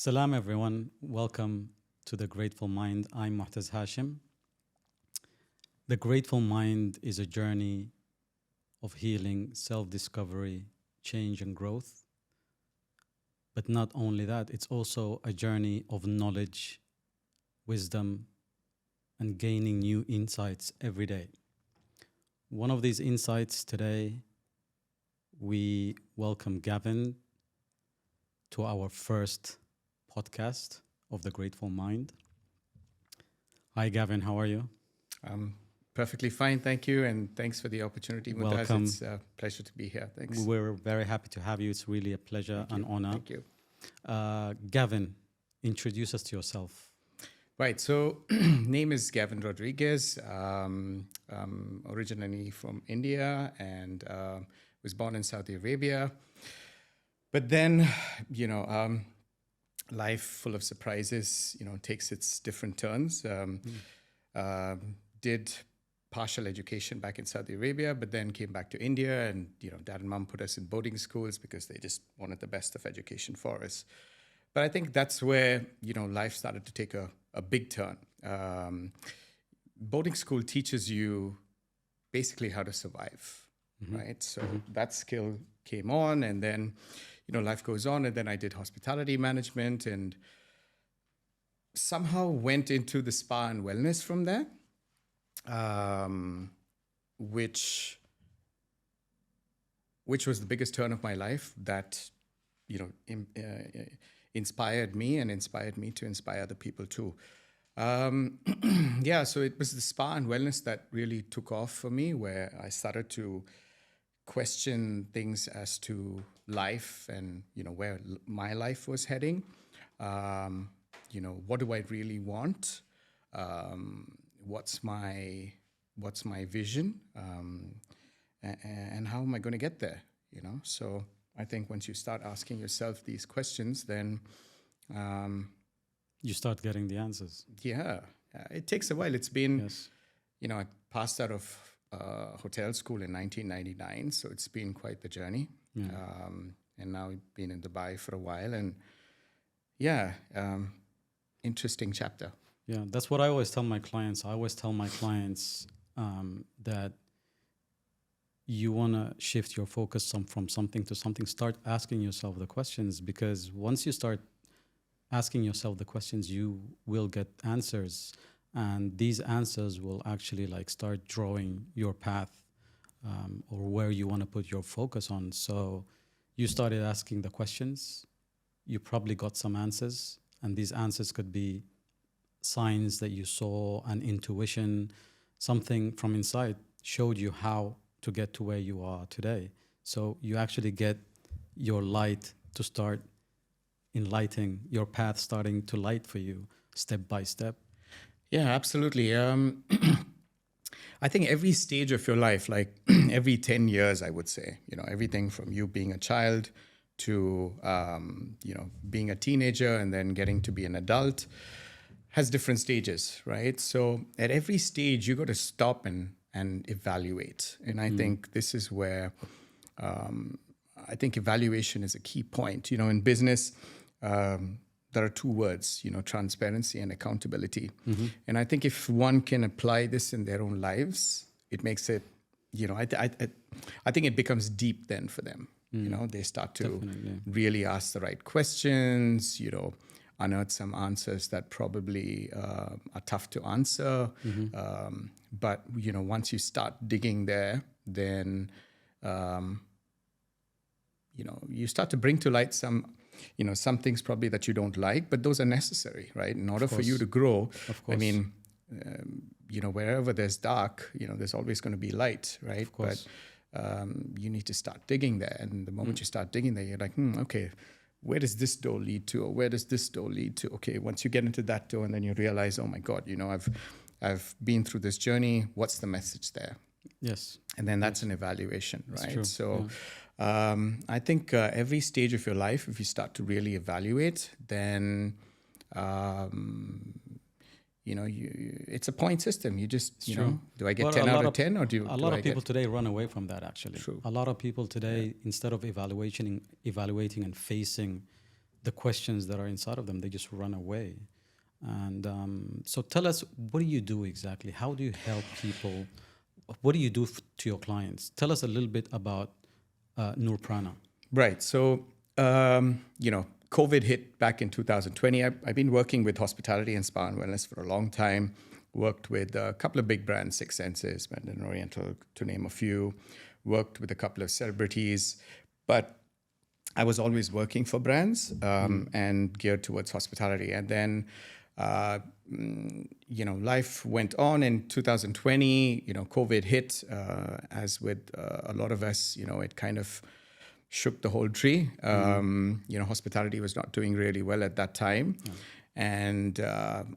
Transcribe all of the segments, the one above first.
Salam, everyone. Welcome to The Grateful Mind. I'm Muhtaz Hashim. The Grateful Mind is a journey of healing, self discovery, change, and growth. But not only that, it's also a journey of knowledge, wisdom, and gaining new insights every day. One of these insights today, we welcome Gavin to our first podcast of The Grateful Mind. Hi, Gavin. How are you? I'm perfectly fine, thank you, and thanks for the opportunity. Muhtaz. Welcome. It's a pleasure to be here. Thanks. We're very happy to have you. It's really a pleasure and honor. Thank you. Gavin, introduce us to yourself. Right, so name is Gavin Rodriguez. Originally from India and was born in Saudi Arabia. But then, life full of surprises, takes its different turns. Did partial education back in Saudi Arabia, but then came back to India, and dad and mom put us in boarding schools because they just wanted the best of education for us. But I think that's where life started to take a big turn. Boarding school teaches you basically how to survive, right? So that skill came on, and then life goes on, and then I did hospitality management and somehow went into the spa and wellness from there. Which was the biggest turn of my life that inspired me and inspired me to inspire other people too. So it was the spa and wellness that really took off for me, where I started to question things as to life and where my life was heading. What do I really want? What's my vision, and how am I going to get there? So I think once you start asking yourself these questions, then You start getting the answers. It takes a while. It's been, Yes. I passed out of hotel school in 1999, so it's been quite the journey. And now I've been in Dubai for a while, and interesting chapter. Yeah, that's what I always tell my clients. I always tell my clients that you want to shift your focus from something to something. Start asking yourself the questions, because once you start asking yourself the questions, you will get answers. And these answers will actually start drawing your path or where you want to put your focus on. So you started asking the questions, you probably got some answers, and these answers could be signs that you saw, an intuition, something from inside showed you how to get to where you are today. So you actually get your light to start enlightening, your path starting to light for you step by step. Yeah, absolutely. I think every stage of your life, like every 10 years, I would say, everything from you being a child to, being a teenager and then getting to be an adult, has different stages, right? So at every stage, you got to stop and evaluate. And I think this is where I think evaluation is a key point. In business, there are two words, transparency and accountability. And I think if one can apply this in their own lives, it makes it, I think it becomes deep then for them. They start to really ask the right questions, unearth some answers that probably are tough to answer. But, once you start digging there, then, you start to bring to light some things probably that you don't like, but those are necessary, right? In order for you to grow, I mean, wherever there's dark, there's always going to be light, right? But you need to start digging there. And the moment you start digging there, you're like, okay, where does this door lead to? Or where does this door lead to? Okay, once you get into that door and then you realize, oh my God, I've been through this journey. What's the message there? Yes. And then that's an evaluation, right? True. So I think every stage of your life, if you start to really evaluate, then it's a point system. You just, do I get 10 out of 10 or do a lot of people today run away from that actually. True. A lot of people today, instead of evaluating and facing the questions that are inside of them, they just run away. And so tell us, what do you do exactly? How do you help people? What do you do to your clients? Tell us a little bit about Noor Prana. Right. So, COVID hit back in 2020. I've been working with hospitality and spa and wellness for a long time. Worked with a couple of big brands, Six Senses, Mandarin Oriental, to name a few. Worked with a couple of celebrities. But I was always working for brands and geared towards hospitality. And then, life went on in 2020. COVID hit, as with a lot of us. It kind of shook the whole tree. Hospitality was not doing really well at that time. And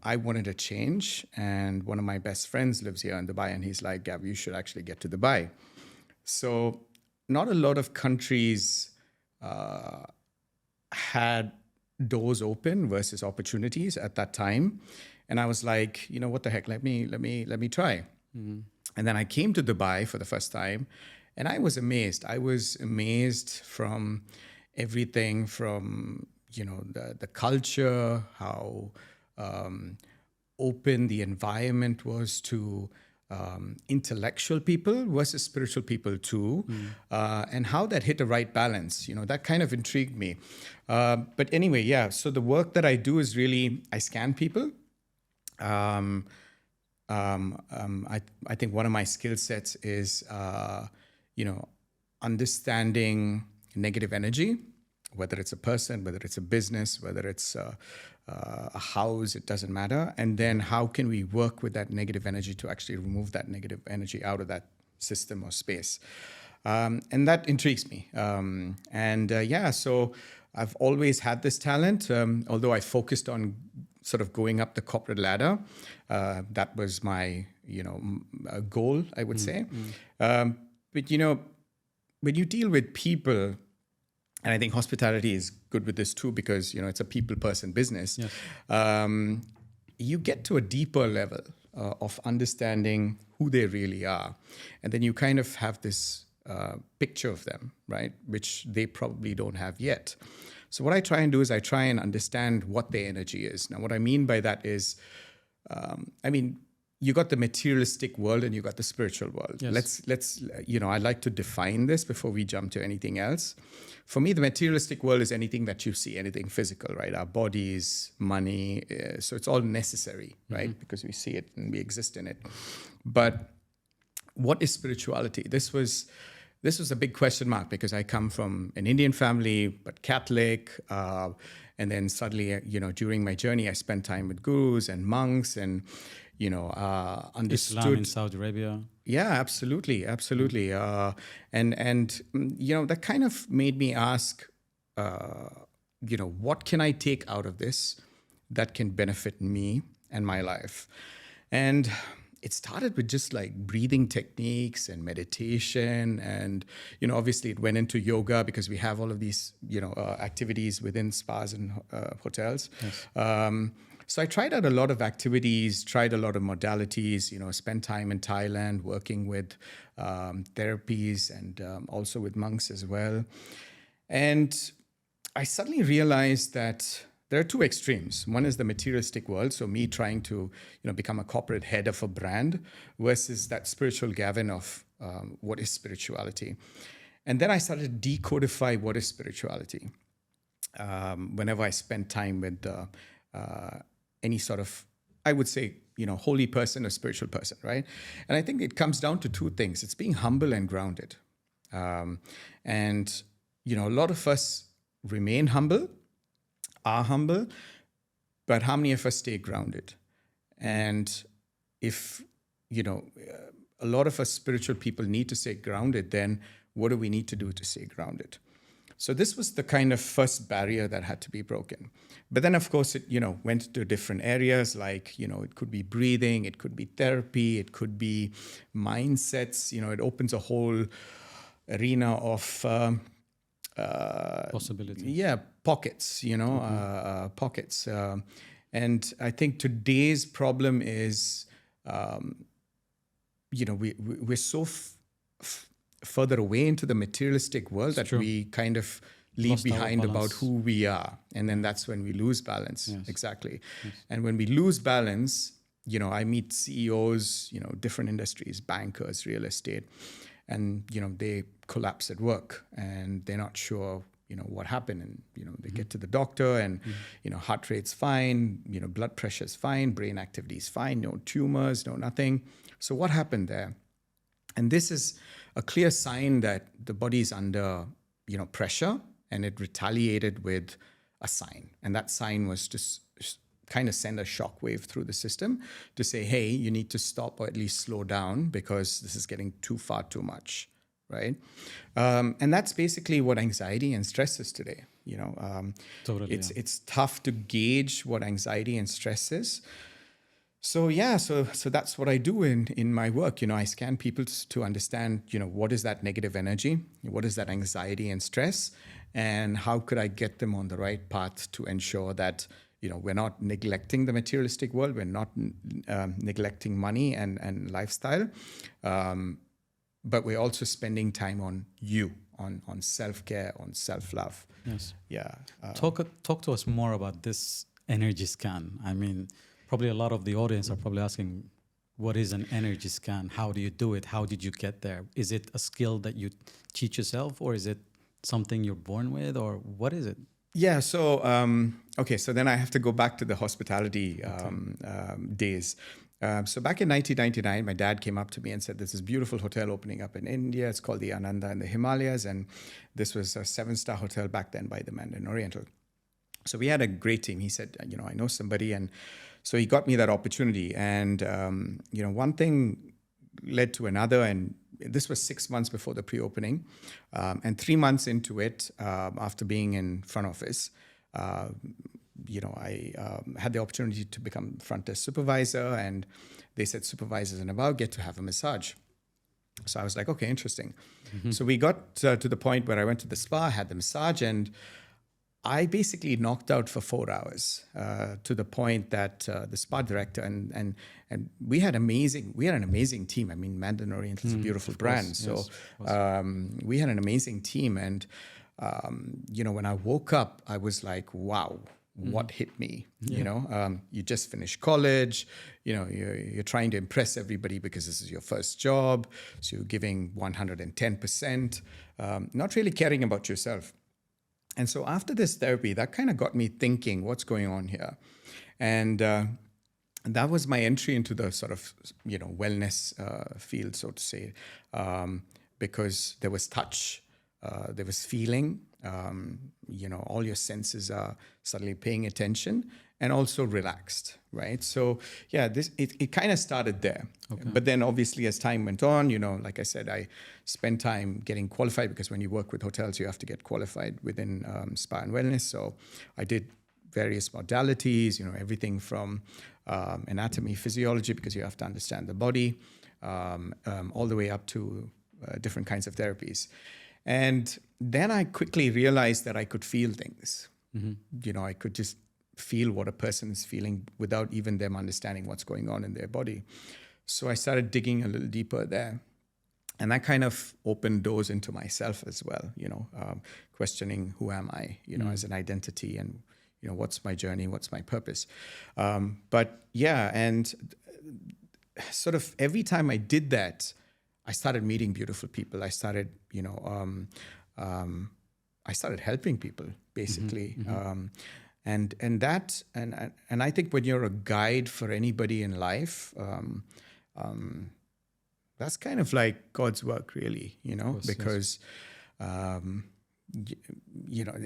I wanted a change. And one of my best friends lives here in Dubai. And he's like, Gav, you should actually get to Dubai. So not a lot of countries had doors open versus opportunities at that time. And I was like, what the heck? Let me try. And then I came to Dubai for the first time. And I was amazed. I was amazed from everything from, the culture, how open the environment was to intellectual people versus spiritual people too, and how that hit the right balance. That kind of intrigued me. But anyway, yeah. So the work that I do is really, I scan people. I think one of my skill sets is, understanding negative energy, whether it's a person, whether it's a business, whether it's a house, it doesn't matter. And then how can we work with that negative energy to actually remove that negative energy out of that system or space? And that intrigues me. So I've always had this talent, although I focused on sort of going up the corporate ladder. That was my, goal, I would say. But, when you deal with people, and I think hospitality is good with this too, because, it's a people person business. Yes. You get to a deeper level of understanding who they really are. And then you kind of have this picture of them, right? Which they probably don't have yet. So what I try and do is I try and understand what their energy is. Now, what I mean by that is, you got the materialistic world and you got the spiritual world. Yes. Let's I'd like to define this before we jump to anything else. For me, the materialistic world is anything that you see, anything physical, right? Our bodies, money. So it's all necessary, right? Because we see it and we exist in it. But what is spirituality? This was a big question mark because I come from an Indian family, but Catholic. And then suddenly, during my journey, I spent time with gurus and monks and, understood Islam in Saudi Arabia. Yeah, absolutely. That kind of made me ask, what can I take out of this that can benefit me and my life? And it started with just like breathing techniques and meditation. And, obviously it went into yoga because we have all of these, activities within spas and hotels. Yes. So I tried out a lot of activities, tried a lot of modalities, spent time in Thailand working with therapies and also with monks as well. And I suddenly realized that there are two extremes. One is the materialistic world, so me trying to become a corporate head of a brand versus that spiritual Gavin of what is spirituality. And then I started to decodify what is spirituality. Whenever I spent time with any sort of, I would say, holy person or spiritual person, right? And I think it comes down to two things. It's being humble and grounded. A lot of us remain humble, are humble, but how many of us stay grounded? And if, a lot of us spiritual people need to stay grounded, then what do we need to do to stay grounded? So this was the kind of first barrier that had to be broken. But then, of course, it, went to different areas like, it could be breathing, it could be therapy, it could be mindsets. It opens a whole arena of possibilities. Yeah, pockets, pockets. And I think today's problem is, we're so further away into the materialistic world that we kind of leave Lost our behind about balance. who we are. And then that's when we lose balance. Yes. Exactly. And when we lose balance, you know, I meet CEOs, you know, different industries, bankers, real estate, and, you know, they collapse at work and they're not sure, you know, what happened. And, you know, they get to the doctor and, you know, heart rate's fine, you know, blood pressure's fine, brain activity is fine, no tumors, no nothing. So what happened there? And this is a clear sign that the body is under, you know, pressure, and it retaliated with a sign. And that sign was to kind of send a shockwave through the system to say, hey, you need to stop or at least slow down because this is getting too far too much, right? And that's basically what anxiety and stress is today. You know, Totally. it's tough to gauge what anxiety and stress is. So yeah, so that's what I do in my work. You know, I scan people to understand, you know, what is that negative energy, what is that anxiety and stress, and how could I get them on the right path to ensure that, you know, we're not neglecting the materialistic world, we're not neglecting money and lifestyle, but we're also spending time on you, on self-care, on self-love. Yes. Yeah. Talk to us more about this energy scan. I mean, probably a lot of the audience are probably asking, what is an energy scan? How do you do it? How did you get there? Is it a skill that you teach yourself, or is it something you're born with, or what is it? Yeah. So, okay. So then I have to go back to the hospitality days. So back in 1999, my dad came up to me and said, there's this beautiful hotel opening up in India. It's called the Ananda in the Himalayas. And this was a 7-star hotel back then by the Mandarin Oriental. So we had a great team. He said, you know, I know somebody. And so he got me that opportunity. And, you know, one thing led to another. And this was 6 months before the pre-opening. And 3 months into it, after being in front office, you know, I had the opportunity to become front desk supervisor. And they said supervisors and above get to have a massage. So I was like, okay, interesting. So we got to the point where I went to the spa, had the massage, and I basically knocked out for 4 hours to the point that the spa director and we had an amazing team. I mean, Mandarin Oriental is a beautiful brand, so we had an amazing team. And you know, when I woke up, I was like, wow, what hit me? Yeah. You know, you just finished college. You know, you're trying to impress everybody because this is your first job, so you're giving 110%, not really caring about yourself. And so after this therapy, that kind of got me thinking, what's going on here? And that was my entry into the sort of, you know, wellness field, so to say, because there was touch, there was feeling, you know, all your senses are suddenly paying attention and also relaxed, right? So yeah, it kind of started there. Okay. But then obviously as time went on, you know, like I said, I spent time getting qualified because when you work with hotels, you have to get qualified within spa and wellness. So I did various modalities, you know, everything from anatomy, physiology, because you have to understand the body, all the way up to different kinds of therapies. And then I quickly realized that I could feel things. You know, I could just feel what a person is feeling without even them understanding what's going on in their body. So I started digging a little deeper there. And that kind of opened doors into myself as well, you know, questioning who am I, you know, as an identity, and, you know, what's my journey, what's my purpose. But yeah, and sort of every time I did that, I started meeting beautiful people. I started, you know, I started helping people basically. And I think when you're a guide for anybody in life, that's kind of like God's work, really, you know, course, because, you know,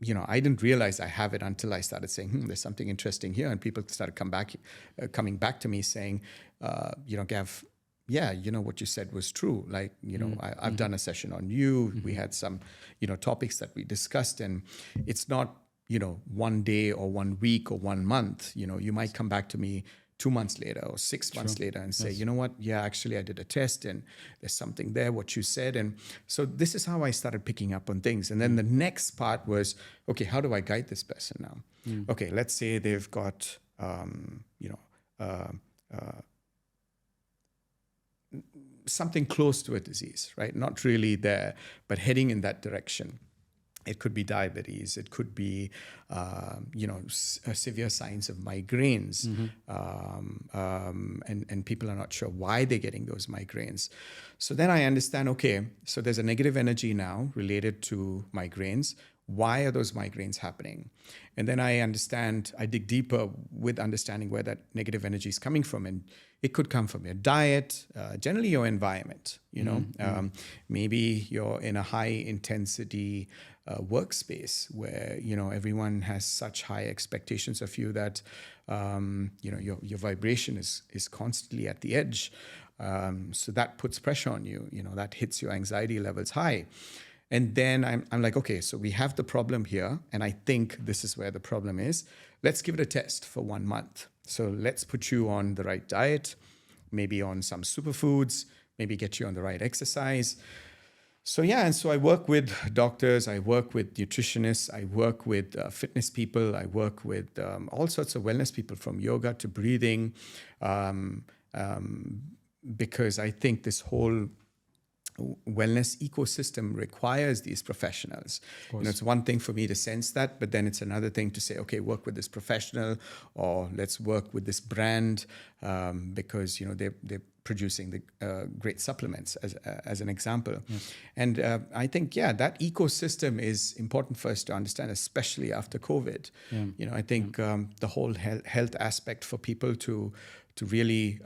you know, I didn't realize I have it until I started saying, there's something interesting here. And people started coming back to me saying, you know, Gav, yeah, you know, what you said was true. Like, you know, I've done a session on you. We had some, you know, topics that we discussed, and it's not, you know, one day or 1 week or 1 month. You know, you might come back to me 2 months later or 6 months later and say, you know what? Yeah, actually, I did a test and there's something there, what you said. And so this is how I started picking up on things. And then the next part was, okay, how do I guide this person now? Okay, let's say they've got, you know, something close to a disease, right? Not really there, but heading in that direction. It could be diabetes. It could be, severe signs of migraines, and people are not sure why they're getting those migraines. So then I understand. Okay, so there's a negative energy now related to migraines. Why are those migraines happening? And then I understand. I dig deeper with understanding where that negative energy is coming from, and it could come from your diet, generally your environment. Maybe you're in a high intensity workspace where everyone has such high expectations of you that your vibration is constantly at the edge. So that puts pressure on you. That hits your anxiety levels high. And then I'm like, okay, so we have the problem here, and I think this is where the problem is. Let's give it a test for 1 month. So let's put you on the right diet, maybe on some superfoods, maybe get you on the right exercise. So yeah, and so I work with doctors, I work with nutritionists, I work with fitness people, I work with all sorts of wellness people, from yoga to breathing, because I think this whole wellness ecosystem requires these professionals. It's one thing for me to sense that, but then it's another thing to say, okay, work with this professional, or let's work with this brand, because they're producing the great supplements, as an example. Yes. And I think, that ecosystem is important for us to understand, especially after COVID. I think the whole health aspect for people to really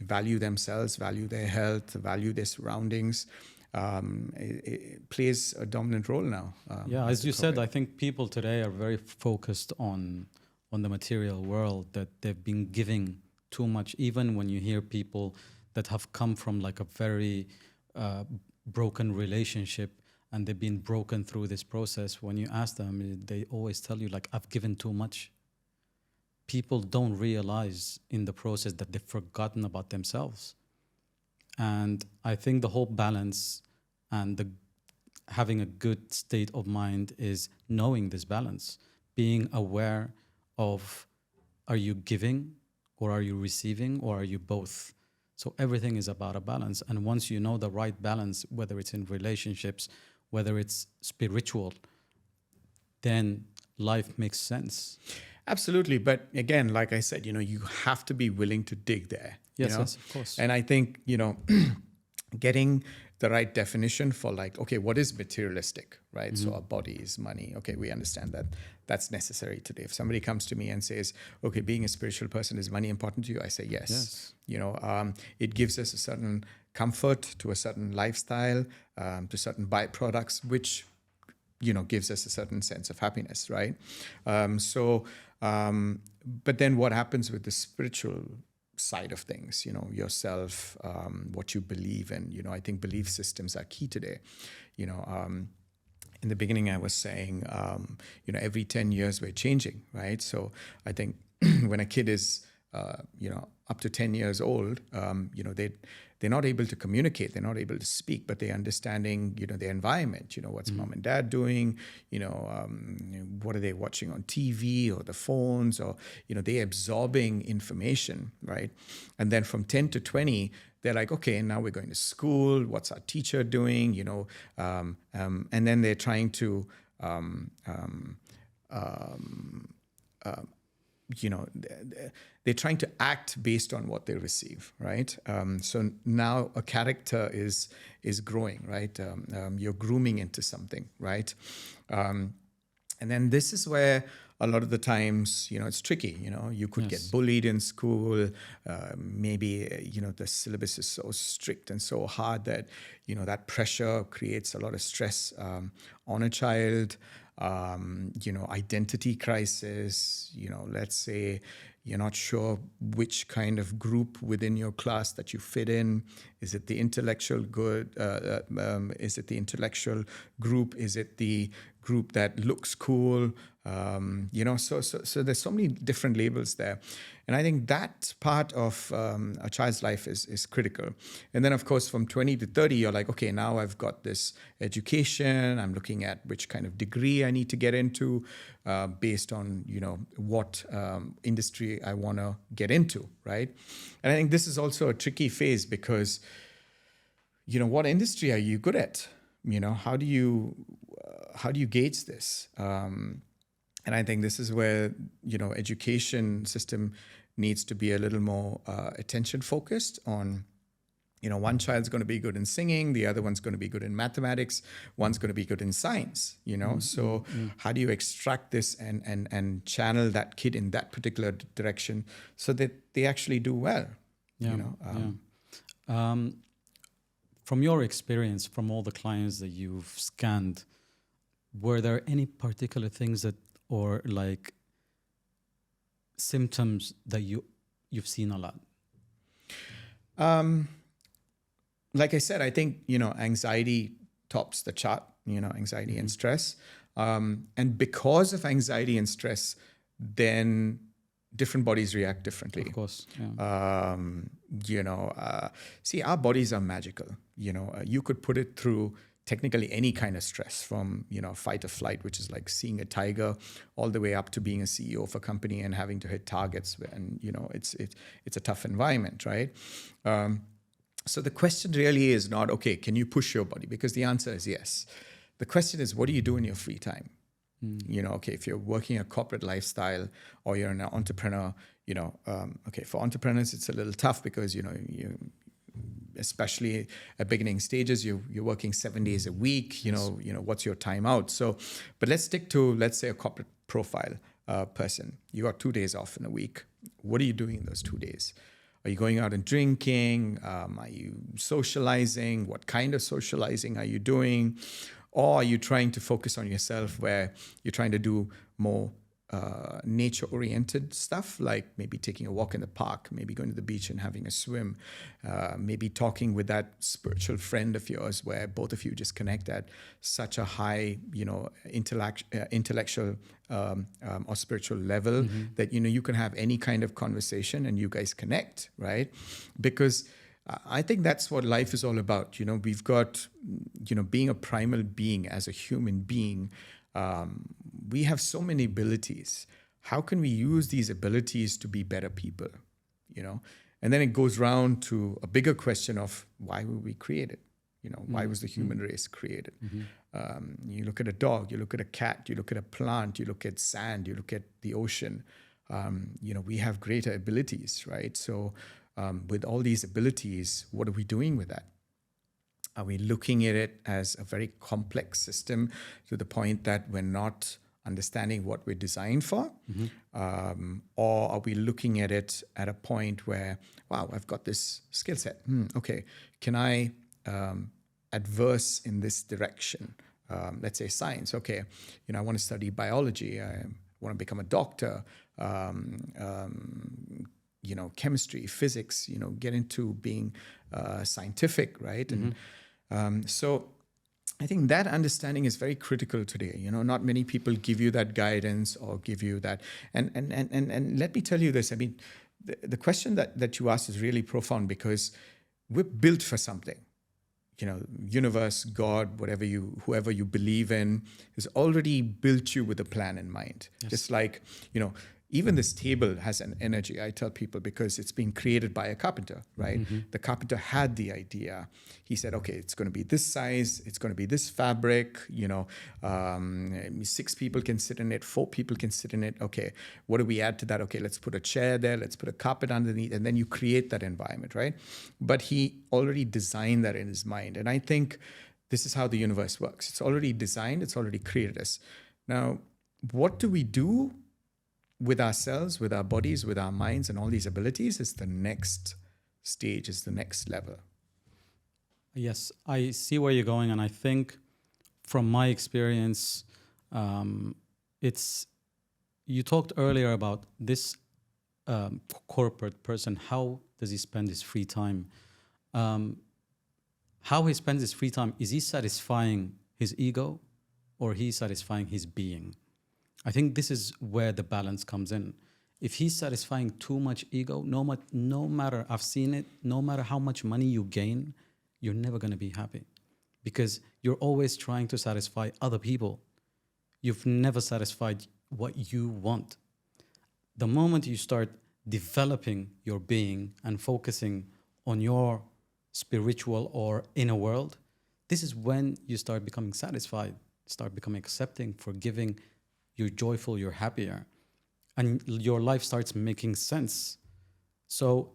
value themselves, value their health, value their surroundings, it plays a dominant role now. As you said, I think people today are very focused on the material world, that they've been giving too much. Even when you hear people that have come from like a very broken relationship, and they've been broken through this process, when you ask them, they always tell you, like, I've given too much. People don't realize in the process that they've forgotten about themselves. And I think the whole balance and having a good state of mind is knowing this balance, being aware of, are you giving, or are you receiving, or are you both? So everything is about a balance. And once you know the right balance, whether it's in relationships, whether it's spiritual, then life makes sense. Absolutely. But again, like I said, you have to be willing to dig there. Yes, of course. And I think, getting the right definition for, like, okay, what is materialistic, right? So our body is money. Okay, we understand that that's necessary today. If somebody comes to me and says, okay, being a spiritual person, is money important to you? I say yes. It gives us a certain comfort, to a certain lifestyle, to certain byproducts, which gives us a certain sense of happiness, right? But then what happens with the spiritual side of things, yourself, what you believe in, I think belief systems are key today. In the beginning, I was saying, every 10 years we're changing, right? So I think when a kid is, up to 10 years old, they're not able to communicate, they're not able to speak, but they're understanding, their environment, what's mom and dad doing, what are they watching on TV or the phones, or, they're absorbing information, right? And then from 10 to 20, they're like, okay, now we're going to school, what's our teacher doing, and then they're trying to, they're trying to act based on what they receive, right? So now a character is growing, right? You're grooming into something, right? And then this is where a lot of the times, it's tricky. You could get bullied in school. Maybe the syllabus is so strict and so hard that that pressure creates a lot of stress on a child. Identity crisis. Let's say you're not sure which kind of group within your class that you fit in. Is it the intellectual is it the intellectual group? Is it the group that looks cool? So there's so many different labels there. And I think that part of a child's life is critical. And then, of course, from 20 to 30, you're like, okay, now I've got this education. I'm looking at which kind of degree I need to get into based on, what industry I want to get into, right? And I think this is also a tricky phase because, what industry are you good at? How do you how do you gauge this? And I think this is where, education system needs to be a little more attention focused on, one child's going to be good in singing, the other one's going to be good in mathematics, one's going to be good in science, So how do you extract this and channel that kid in that particular direction so that they actually do well? From your experience, from all the clients that you've scanned, were there any particular things that, or like symptoms that you've seen a lot? Like I said, I think, anxiety tops the chart, anxiety and stress. And because of anxiety and stress, then different bodies react differently. Of course. Yeah. See, our bodies are magical. You could put it through technically any kind of stress, from, fight or flight, which is like seeing a tiger, all the way up to being a CEO of a company and having to hit targets. And, it's a tough environment, right? So the question really is not, okay, can you push your body? Because the answer is yes. The question is, what do you do in your free time? Okay, if you're working a corporate lifestyle or you're an entrepreneur, okay, for entrepreneurs, it's a little tough because, you especially at beginning stages, you're working 7 days a week, what's your time out? So, but let's stick to, let's say, a corporate profile person. You got 2 days off in a week. What are you doing in those 2 days? Are you going out and drinking? Are you socializing? What kind of socializing are you doing? Or are you trying to focus on yourself, where you're trying to do more nature-oriented stuff, like maybe taking a walk in the park, maybe going to the beach and having a swim, maybe talking with that spiritual friend of yours where both of you just connect at such a high, intellectual or spiritual level that, you can have any kind of conversation and you guys connect, right? Because I think that's what life is all about. We've got, being a primal being as a human being, we have so many abilities. How can we use these abilities to be better people? And then it goes round to a bigger question of why were we created? Why was the human race created? You look at a dog, you look at a cat, you look at a plant, you look at sand, you look at the ocean. We have greater abilities, right? So with all these abilities, what are we doing with that? Are we looking at it as a very complex system to the point that we're not understanding what we're designed for? Or are we looking at it at a point where, wow, I've got this skill set. Okay, can I adverse in this direction? Let's say science. Okay, I want to study biology. I want to become a doctor. Chemistry, physics, get into being scientific, right? And so I think that understanding is very critical today. Not many people give you that guidance or give you that. And let me tell you this. I mean, the question that you asked is really profound, because we're built for something. Universe, God, whoever you believe in, has already built you with a plan in mind. Yes. Just like, even this table has an energy, I tell people, because it's been created by a carpenter, right? The carpenter had the idea. He said, okay, it's going to be this size, it's going to be this fabric, 6 people can sit in it, 4 people can sit in it. Okay, what do we add to that? Okay, let's put a chair there, let's put a carpet underneath, and then you create that environment, right? But he already designed that in his mind. And I think this is how the universe works. It's already designed, it's already created us. Now, what do we do with ourselves, with our bodies, with our minds, and all these abilities is the next stage, is the next level. Yes, I see where you're going. And I think from my experience, you talked earlier about this corporate person. How does he spend his free time? How he spends his free time, is he satisfying his ego or he satisfying his being? I think this is where the balance comes in. If he's satisfying too much ego, no matter, I've seen it, no matter how much money you gain, you're never going to be happy, because you're always trying to satisfy other people. You've never satisfied what you want. The moment you start developing your being and focusing on your spiritual or inner world, this is when you start becoming satisfied. start becoming accepting, forgiving, you're joyful, you're happier, and your life starts making sense. So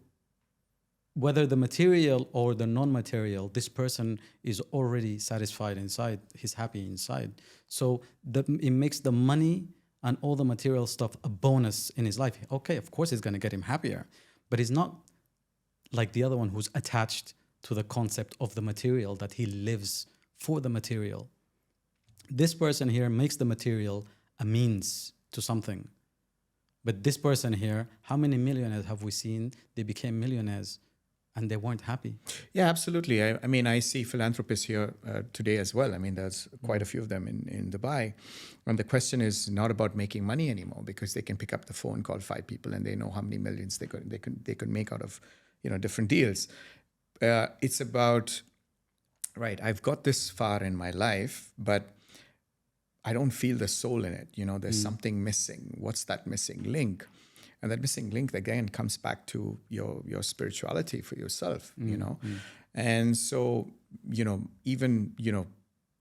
whether the material or the non-material, this person is already satisfied inside, he's happy inside. So it makes the money and all the material stuff a bonus in his life. Okay, of course it's going to get him happier, but he's not like the other one who's attached to the concept of the material, that he lives for the material. This person here makes the material a means to something. But this person here, how many millionaires have we seen? They became millionaires and they weren't happy. Yeah, absolutely. I mean, I see philanthropists here today as well. I mean, there's quite a few of them in Dubai. And the question is not about making money anymore, because they can pick up the phone, call 5 people, and they know how many millions they could make out of, different deals. It's about, right, I've got this far in my life, but I don't feel the soul in it. There's something missing. What's that missing link? And that missing link, again, comes back to your spirituality for yourself, And so, even,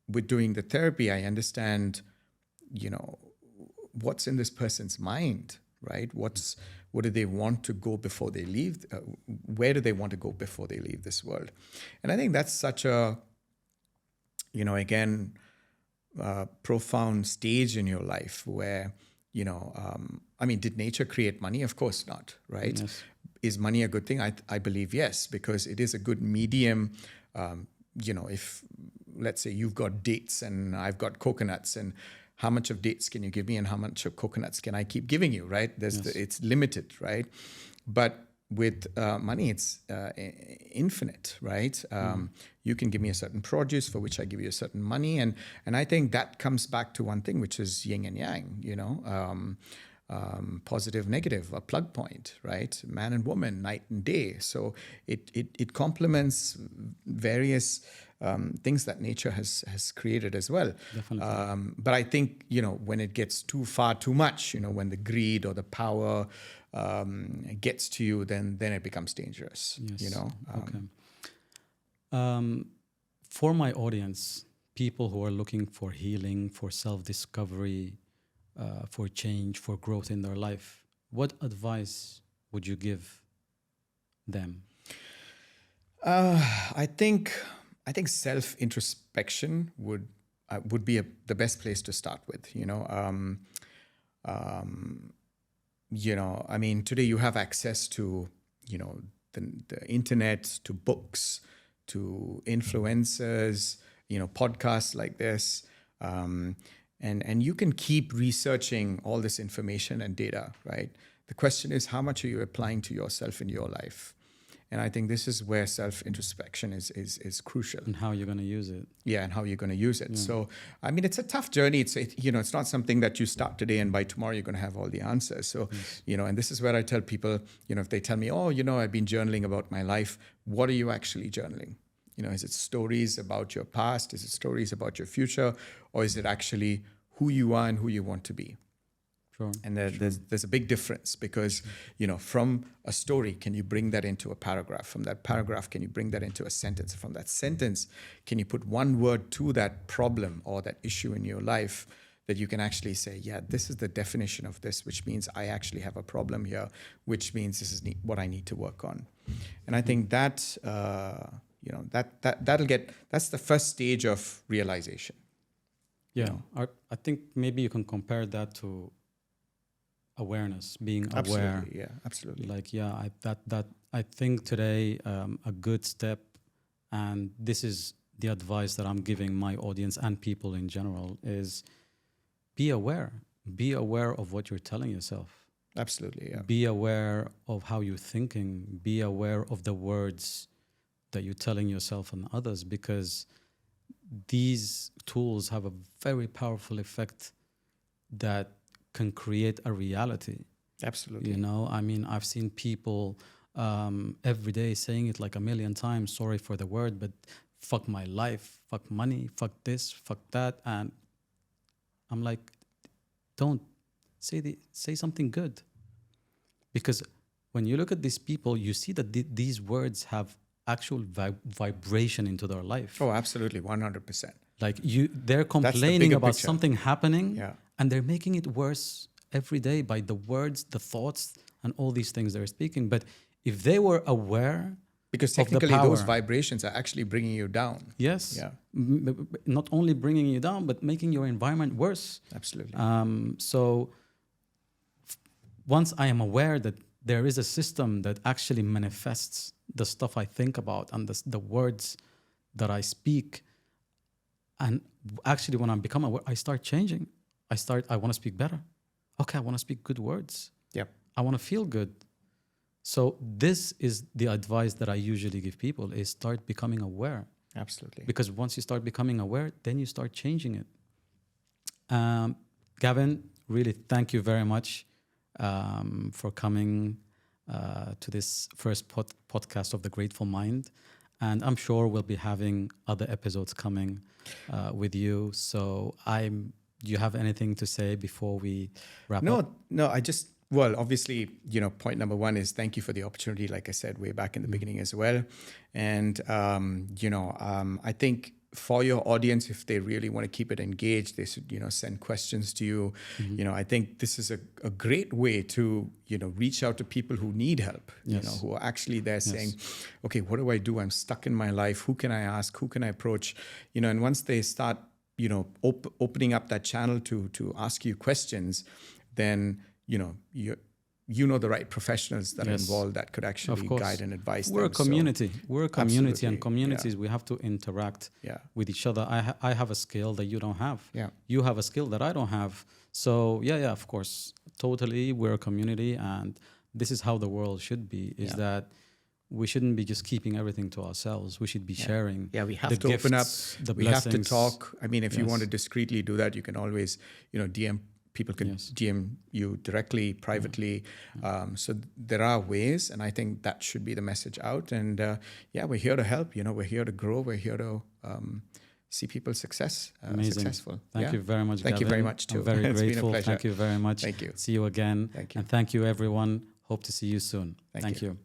with doing the therapy, I understand, what's in this person's mind, right? What do they want to go before they leave? Where do they want to go before they leave this world? And I think that's such a, again, profound stage in your life where, did nature create money? Of course not, right? Yes. Is money a good thing? I believe yes, because it is a good medium. If, let's say, you've got dates and I've got coconuts, and how much of dates can you give me and how much of coconuts can I keep giving you, right? It's limited, right? But with money, it's infinite, right? You can give me a certain produce for which I give you a certain money. And I think that comes back to one thing, which is yin and yang, positive, negative, a plug point, right? Man and woman, night and day. So it complements various things that nature has created as well. Definitely. But I think, when it gets too far, too much, when the greed or the power gets to you, then it becomes dangerous. Yes. For my audience, people who are looking for healing, for self-discovery, for change, for growth in their life, what advice would you give them? I think self-introspection would be the best place to start with. Today you have access to, the internet, to books, to influencers, podcasts like this. And you can keep researching all this information and data, right? The question is, how much are you applying to yourself in your life? And I think this is where self-introspection is crucial. And how you're going to use it. Yeah, and how you're going to use it. Yeah. So, it's a tough journey. It's not something that you start today and by tomorrow you're going to have all the answers. So, yes. And this is where I tell people, if they tell me, oh, I've been journaling about my life, what are you actually journaling? Is it stories about your past? Is it stories about your future? Or is it actually who you are and who you want to be? Sure. And there's a big difference because, from a story, can you bring that into a paragraph? From that paragraph, can you bring that into a sentence? From that sentence, can you put one word to that problem or that issue in your life that you can actually say, yeah, this is the definition of this, which means I actually have a problem here, which means this is what I need to work on. And I think that, that's the first stage of realization. Yeah, I think maybe you can compare that to awareness, being aware. Absolutely, yeah, absolutely. I think today a good step, and this is the advice that I'm giving my audience and people in general, is be aware. Be aware of what you're telling yourself. Absolutely, yeah. Be aware of how you're thinking. Be aware of the words that you're telling yourself and others, because these tools have a very powerful effect that can create a reality. Absolutely. I've seen people every day saying it like a million times, sorry for the word, but fuck my life, fuck money, fuck this, fuck that. And I'm like, don't say something good. Because when you look at these people, you see that these words have actual vibration into their life. Oh, absolutely, 100%. Like they're the complaining bigger about picture. something happening, Yeah. and they're making it worse every day by the words, the thoughts, and all these things they're speaking. But if they were aware Because of the technically those power, vibrations are actually bringing you down. yes, Yeah, not only bringing you down, but making your environment worse. absolutely. So once I am aware that there is a system that actually manifests the stuff I think about and the words that I speak, and actually when I become aware, I start changing. I want to speak better. Okay, I want to speak good words. Yep. I want to feel good. So this is the advice that I usually give people is start becoming aware. Absolutely. Because once you start becoming aware, then you start changing it. Gavin, really thank you very much for coming to this first podcast of The Grateful Mind. And I'm sure we'll be having other episodes coming with you. So do you have anything to say before we wrap up? No, well, obviously, point number one is thank you for the opportunity, like I said, way back in the beginning as well. And, I think for your audience, if they really want to keep it engaged, they should, send questions to you. I think this is a great way to, reach out to people who need help, Yes. who are actually there saying, okay, what do I do? I'm stuck in my life. Who can I ask? Who can I approach? And once they start, opening up that channel to ask you questions, then, you know the right professionals that are involved that could actually guide and advise We're them. a community. We're a community, Absolutely. and communities, we have to interact with each other. I have a skill that you don't have. Yeah. You have a skill that I don't have. So, of course. Totally, we're a community, and this is how the world should be, is that we shouldn't be just keeping everything to ourselves. We should be sharing. Yeah, we have the to open up. the We have to blessings. talk. I mean, if you want to discreetly do that, you can always, DM. People can DM you directly, privately. So there are ways, and I think that should be the message out. And we're here to help. We're here to grow. We're here to see people successful. Thank you very much, Thank Gavin. you very much, too. I'm very It's been a grateful. pleasure. Thank you very much. Thank you. See you again. Thank you. And thank you, everyone. Hope to see you soon. Thank Thank you.